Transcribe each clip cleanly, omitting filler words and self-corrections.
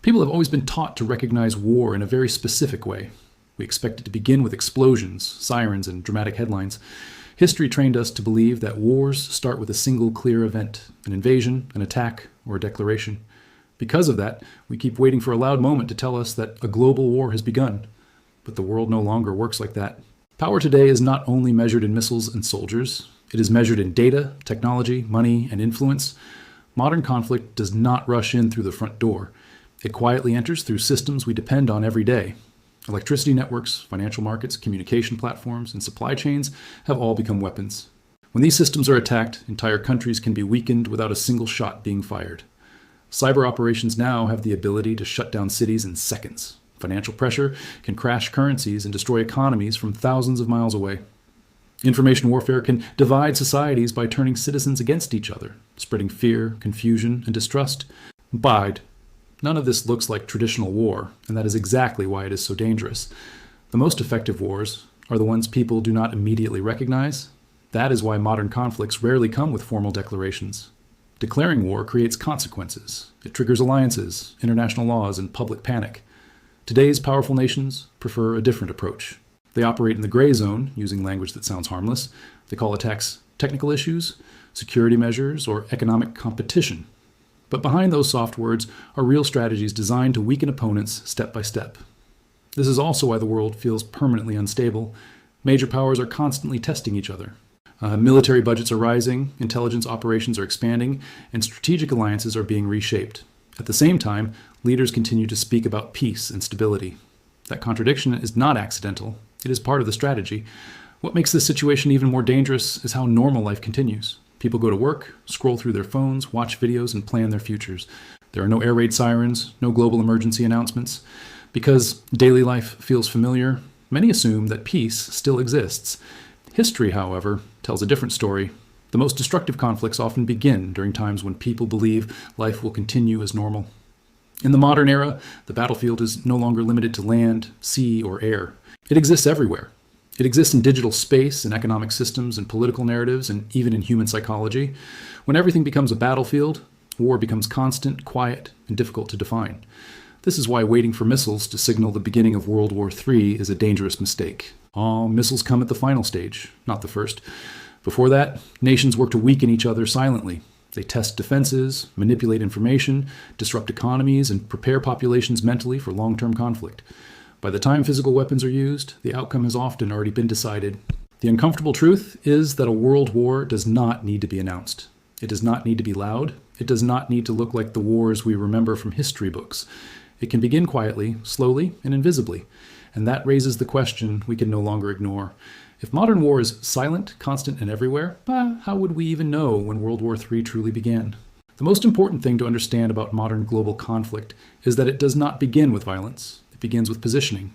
People have always been taught to recognize war in a very specific way. We expect it to begin with explosions, sirens, and dramatic headlines. History trained us to believe that wars start with a single clear event, an invasion, an attack, or a declaration. Because of that, we keep waiting for a loud moment to tell us that a global war has begun. But the world no longer works like that. Power today is not only measured in missiles and soldiers, it is measured in data, technology, money, and influence. Modern conflict does not rush in through the front door. It quietly enters through systems we depend on every day. Electricity networks, financial markets, communication platforms, and supply chains have all become weapons. When these systems are attacked, entire countries can be weakened without a single shot being fired. Cyber operations now have the ability to shut down cities in seconds. Financial pressure can crash currencies and destroy economies from thousands of miles away. Information warfare can divide societies by turning citizens against each other, spreading fear, confusion, and distrust. Bide. None of this looks like traditional war, and that is exactly why it is so dangerous. The most effective wars are the ones people do not immediately recognize. That is why modern conflicts rarely come with formal declarations. Declaring war creates consequences. It triggers alliances, international laws, and public panic. Today's powerful nations prefer a different approach. They operate in the gray zone, using language that sounds harmless. They call attacks technical issues, security measures, or economic competition. But behind those soft words are real strategies designed to weaken opponents step by step. This is also why the world feels permanently unstable. Major powers are constantly testing each other. Military budgets are rising, intelligence operations are expanding, and strategic alliances are being reshaped. At the same time, leaders continue to speak about peace and stability. That contradiction is not accidental. It is part of the strategy. What makes this situation even more dangerous is how normal life continues. People go to work, scroll through their phones, watch videos, and plan their futures. There are no air raid sirens, no global emergency announcements. Because daily life feels familiar, many assume that peace still exists. History, however, tells a different story. The most destructive conflicts often begin during times when people believe life will continue as normal. In the modern era, the battlefield is no longer limited to land, sea, or air. It exists everywhere. It exists in digital space, in economic systems, and political narratives, and even in human psychology. When everything becomes a battlefield, war becomes constant, quiet, and difficult to define. This is why waiting for missiles to signal the beginning of World War III is a dangerous mistake. All missiles come at the final stage, not the first. Before that, nations work to weaken each other silently. They test defenses, manipulate information, disrupt economies, and prepare populations mentally for long-term conflict. By the time physical weapons are used, the outcome has often already been decided. The uncomfortable truth is that a world war does not need to be announced. It does not need to be loud. It does not need to look like the wars we remember from history books. It can begin quietly, slowly, and invisibly. And that raises the question we can no longer ignore. If modern war is silent, constant, and everywhere, how would we even know when World War III truly began? The most important thing to understand about modern global conflict is that it does not begin with violence. It begins with positioning.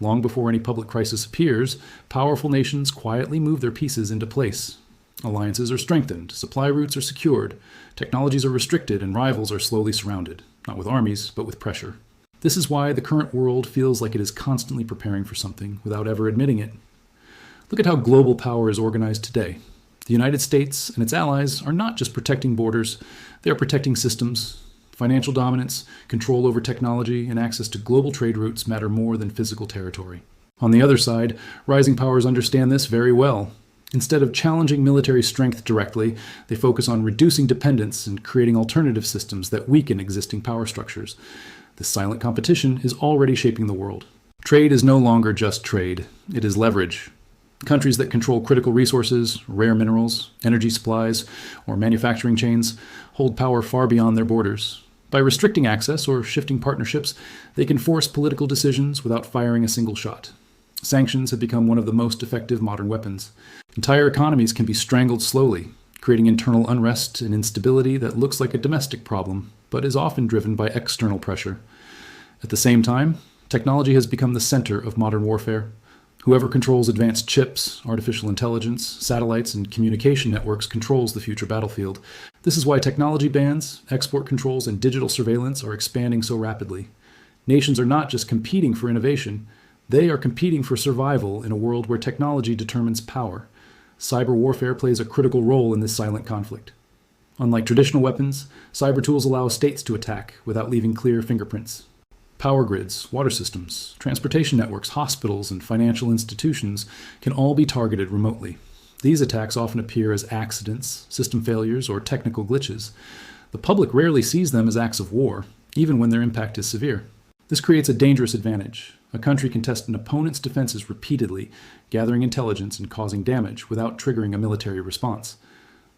Long before any public crisis appears, powerful nations quietly move their pieces into place. Alliances are strengthened, supply routes are secured, technologies are restricted, and rivals are slowly surrounded, not with armies, but with pressure. This is why the current world feels like it is constantly preparing for something without ever admitting it. Look at how global power is organized today. The United States and its allies are not just protecting borders, they are protecting systems. Financial dominance, control over technology, and access to global trade routes matter more than physical territory. On the other side, rising powers understand this very well. Instead of challenging military strength directly, they focus on reducing dependence and creating alternative systems that weaken existing power structures. This silent competition is already shaping the world. Trade is no longer just trade, it is leverage. Countries that control critical resources, rare minerals, energy supplies, or manufacturing chains hold power far beyond their borders. By restricting access or shifting partnerships, they can force political decisions without firing a single shot. Sanctions have become one of the most effective modern weapons. Entire economies can be strangled slowly, creating internal unrest and instability that looks like a domestic problem, but is often driven by external pressure. At the same time, technology has become the center of modern warfare. Whoever controls advanced chips, artificial intelligence, satellites, and communication networks controls the future battlefield. This is why technology bans, export controls, and digital surveillance are expanding so rapidly. Nations are not just competing for innovation, they are competing for survival in a world where technology determines power. Cyber warfare plays a critical role in this silent conflict. Unlike traditional weapons, cyber tools allow states to attack without leaving clear fingerprints. Power grids, water systems, transportation networks, hospitals, and financial institutions can all be targeted remotely. These attacks often appear as accidents, system failures, or technical glitches. The public rarely sees them as acts of war, even when their impact is severe. This creates a dangerous advantage. A country can test an opponent's defenses repeatedly, gathering intelligence and causing damage without triggering a military response.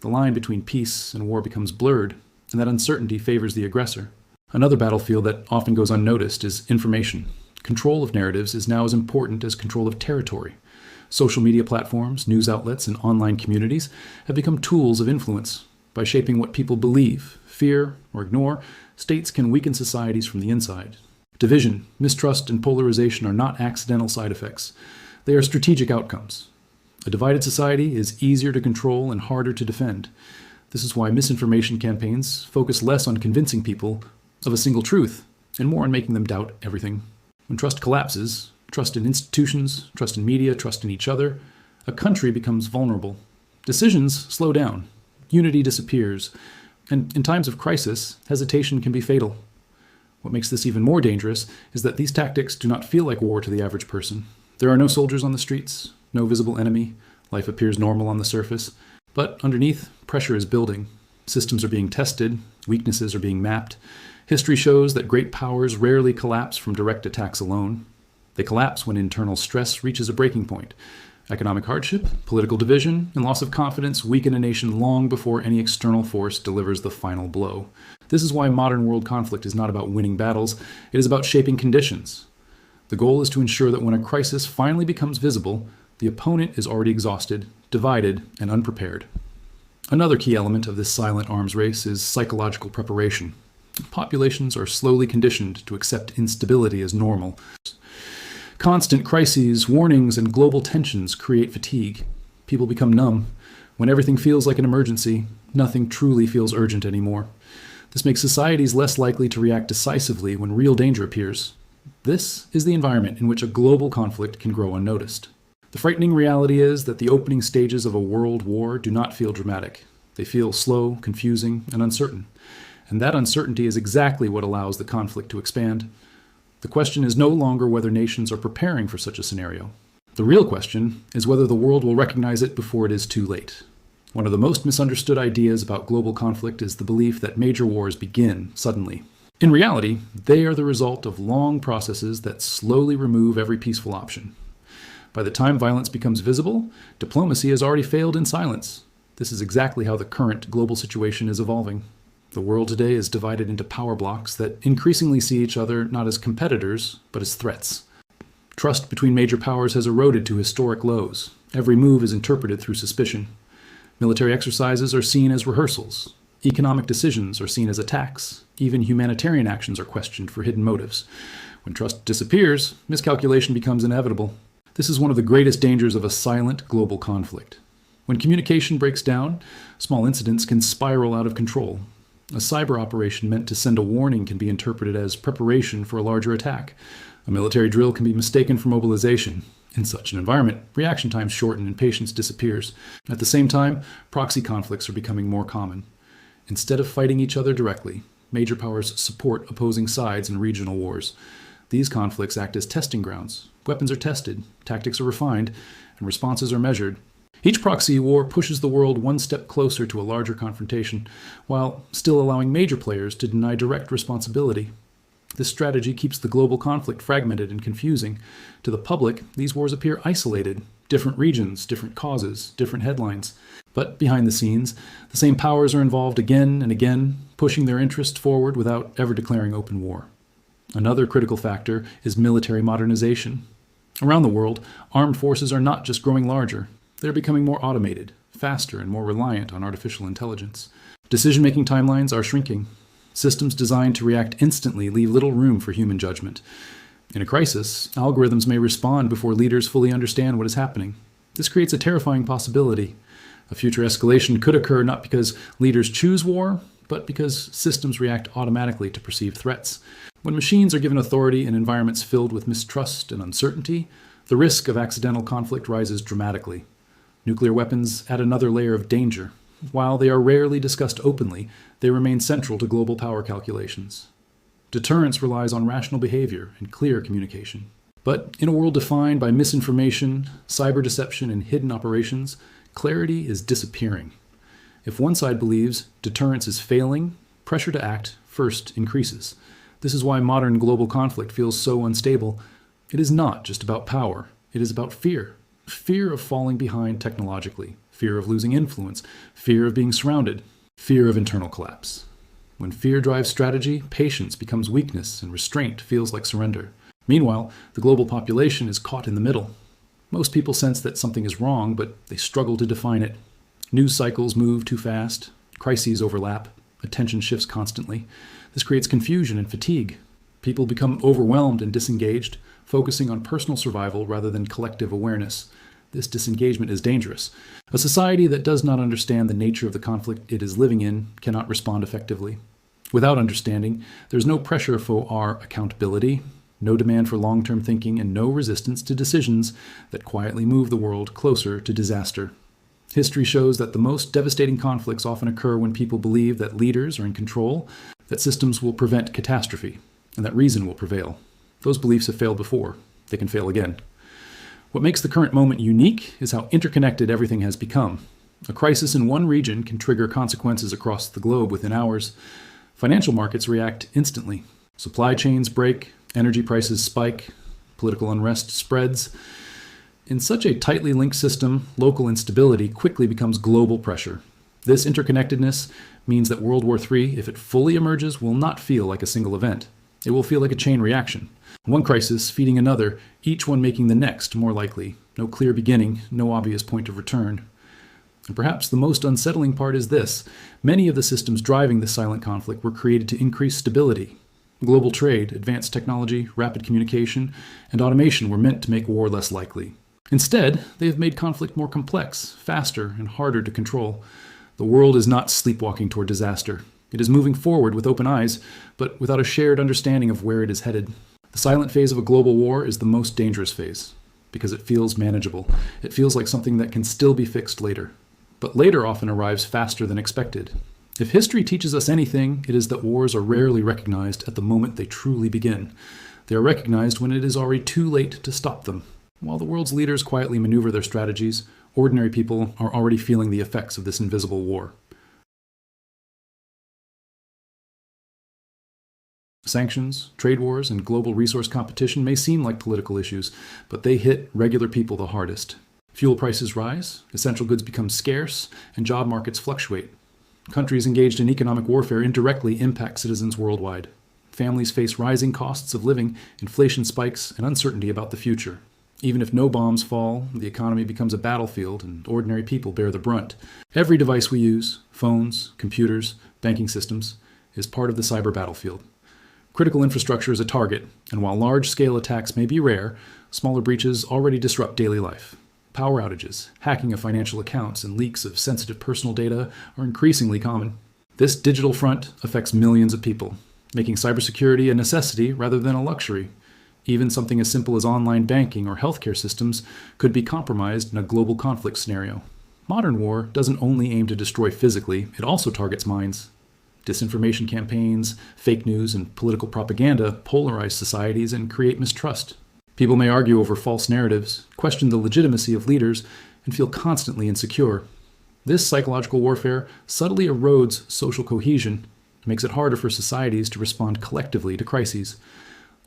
The line between peace and war becomes blurred, and that uncertainty favors the aggressor. Another battlefield that often goes unnoticed is information. Control of narratives is now as important as control of territory. Social media platforms, news outlets, and online communities have become tools of influence. By shaping what people believe, fear, or ignore, states can weaken societies from the inside. Division, mistrust, and polarization are not accidental side effects. They are strategic outcomes. A divided society is easier to control and harder to defend. This is why misinformation campaigns focus less on convincing people of a single truth and more on making them doubt everything. When trust collapses, trust in institutions, trust in media, trust in each other, a country becomes vulnerable. Decisions slow down, unity disappears, and in times of crisis, hesitation can be fatal. What makes this even more dangerous is that these tactics do not feel like war to the average person. There are no soldiers on the streets, no visible enemy, life appears normal on the surface, but underneath, pressure is building. Systems are being tested, weaknesses are being mapped. History shows that great powers rarely collapse from direct attacks alone. They collapse when internal stress reaches a breaking point. Economic hardship, political division, and loss of confidence weaken a nation long before any external force delivers the final blow. This is why modern world conflict is not about winning battles, it is about shaping conditions. The goal is to ensure that when a crisis finally becomes visible, the opponent is already exhausted, divided, and unprepared. Another key element of this silent arms race is psychological preparation. Populations are slowly conditioned to accept instability as normal. Constant crises, warnings, and global tensions create fatigue. People become numb. When everything feels like an emergency, nothing truly feels urgent anymore. This makes societies less likely to react decisively when real danger appears. This is the environment in which a global conflict can grow unnoticed. The frightening reality is that the opening stages of a world war do not feel dramatic. They feel slow, confusing, and uncertain. And that uncertainty is exactly what allows the conflict to expand. The question is no longer whether nations are preparing for such a scenario. The real question is whether the world will recognize it before it is too late. One of the most misunderstood ideas about global conflict is the belief that major wars begin suddenly. In reality, they are the result of long processes that slowly remove every peaceful option. By the time violence becomes visible, diplomacy has already failed in silence. This is exactly how the current global situation is evolving. The world today is divided into power blocks that increasingly see each other not as competitors, but as threats. Trust between major powers has eroded to historic lows. Every move is interpreted through suspicion. Military exercises are seen as rehearsals. Economic decisions are seen as attacks. Even humanitarian actions are questioned for hidden motives. When trust disappears, miscalculation becomes inevitable. This is one of the greatest dangers of a silent global conflict. When communication breaks down, small incidents can spiral out of control. A cyber operation meant to send a warning can be interpreted as preparation for a larger attack. A military drill can be mistaken for mobilization. In such an environment, reaction times shorten and patience disappears. At the same time, proxy conflicts are becoming more common. Instead of fighting each other directly, major powers support opposing sides in regional wars. These conflicts act as testing grounds. Weapons are tested, tactics are refined, and responses are measured. Each proxy war pushes the world one step closer to a larger confrontation, while still allowing major players to deny direct responsibility. This strategy keeps the global conflict fragmented and confusing. To the public, these wars appear isolated, different regions, different causes, different headlines. But behind the scenes, the same powers are involved again and again, pushing their interest forward without ever declaring open war. Another critical factor is military modernization. Around the world, armed forces are not just growing larger. They're becoming more automated, faster, and more reliant on artificial intelligence. Decision-making timelines are shrinking. Systems designed to react instantly leave little room for human judgment. In a crisis, algorithms may respond before leaders fully understand what is happening. This creates a terrifying possibility. A future escalation could occur not because leaders choose war, but because systems react automatically to perceived threats. When machines are given authority in environments filled with mistrust and uncertainty, the risk of accidental conflict rises dramatically. Nuclear weapons add another layer of danger. While they are rarely discussed openly, they remain central to global power calculations. Deterrence relies on rational behavior and clear communication. But in a world defined by misinformation, cyber deception, and hidden operations, clarity is disappearing. If one side believes deterrence is failing, pressure to act first increases. This is why modern global conflict feels so unstable. It is not just about power. It is about fear. Fear of falling behind technologically, fear of losing influence, fear of being surrounded, fear of internal collapse. When fear drives strategy, patience becomes weakness and restraint feels like surrender. Meanwhile, the global population is caught in the middle. Most people sense that something is wrong, but they struggle to define it. News cycles move too fast, crises overlap, attention shifts constantly. This creates confusion and fatigue. People become overwhelmed and disengaged, focusing on personal survival rather than collective awareness. This disengagement is dangerous. A society that does not understand the nature of the conflict it is living in cannot respond effectively. Without understanding, there's no pressure for our accountability, no demand for long-term thinking, and no resistance to decisions that quietly move the world closer to disaster. History shows that the most devastating conflicts often occur when people believe that leaders are in control, that systems will prevent catastrophe, and that reason will prevail. Those beliefs have failed before. They can fail again. What makes the current moment unique is how interconnected everything has become. A crisis in one region can trigger consequences across the globe within hours. Financial markets react instantly. Supply chains break, energy prices spike, political unrest spreads. In such a tightly linked system, local instability quickly becomes global pressure. This interconnectedness means that World War III, if it fully emerges, will not feel like a single event. It will feel like a chain reaction. One crisis feeding another, each one making the next more likely. No clear beginning, no obvious point of return. And perhaps the most unsettling part is this. Many of the systems driving this silent conflict were created to increase stability. Global trade, advanced technology, rapid communication, and automation were meant to make war less likely. Instead, they have made conflict more complex, faster, and harder to control. The world is not sleepwalking toward disaster. It is moving forward with open eyes, but without a shared understanding of where it is headed. The silent phase of a global war is the most dangerous phase, because it feels manageable. It feels like something that can still be fixed later. But later often arrives faster than expected. If history teaches us anything, it is that wars are rarely recognized at the moment they truly begin. They are recognized when it is already too late to stop them. While the world's leaders quietly maneuver their strategies, ordinary people are already feeling the effects of this invisible war. Sanctions, trade wars, and global resource competition may seem like political issues, but they hit regular people the hardest. Fuel prices rise, essential goods become scarce, and job markets fluctuate. Countries engaged in economic warfare indirectly impact citizens worldwide. Families face rising costs of living, inflation spikes, and uncertainty about the future. Even if no bombs fall, the economy becomes a battlefield and ordinary people bear the brunt. Every device we use, phones, computers, banking systems, is part of the cyber battlefield. Critical infrastructure is a target, and while large-scale attacks may be rare, smaller breaches already disrupt daily life. Power outages, hacking of financial accounts, and leaks of sensitive personal data are increasingly common. This digital front affects millions of people, making cybersecurity a necessity rather than a luxury. Even something as simple as online banking or healthcare systems could be compromised in a global conflict scenario. Modern war doesn't only aim to destroy physically, it also targets minds. Disinformation campaigns, fake news, and political propaganda polarize societies and create mistrust. People may argue over false narratives, question the legitimacy of leaders, and feel constantly insecure. This psychological warfare subtly erodes social cohesion and makes it harder for societies to respond collectively to crises.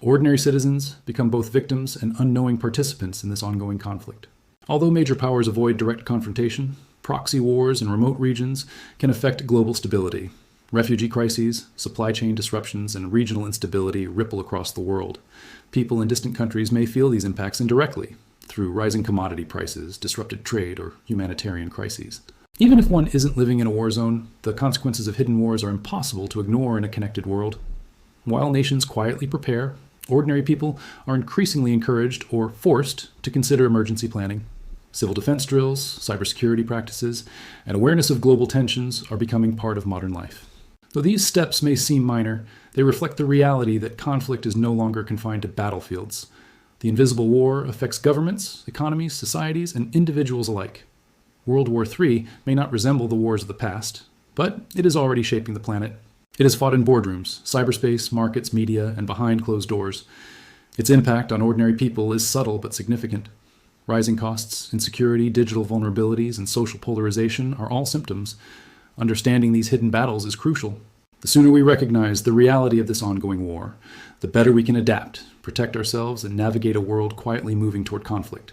Ordinary citizens become both victims and unknowing participants in this ongoing conflict. Although major powers avoid direct confrontation, proxy wars in remote regions can affect global stability. Refugee crises, supply chain disruptions, and regional instability ripple across the world. People in distant countries may feel these impacts indirectly, through rising commodity prices, disrupted trade, or humanitarian crises. Even if one isn't living in a war zone, the consequences of hidden wars are impossible to ignore in a connected world. While nations quietly prepare, ordinary people are increasingly encouraged or forced to consider emergency planning. Civil defense drills, cybersecurity practices, and awareness of global tensions are becoming part of modern life. Though these steps may seem minor, they reflect the reality that conflict is no longer confined to battlefields. The invisible war affects governments, economies, societies, and individuals alike. World War III may not resemble the wars of the past, but it is already shaping the planet. It is fought in boardrooms, cyberspace, markets, media, and behind closed doors. Its impact on ordinary people is subtle but significant. Rising costs, insecurity, digital vulnerabilities, and social polarization are all symptoms. Understanding these hidden battles is crucial. The sooner we recognize the reality of this ongoing war, the better we can adapt, protect ourselves, and navigate a world quietly moving toward conflict.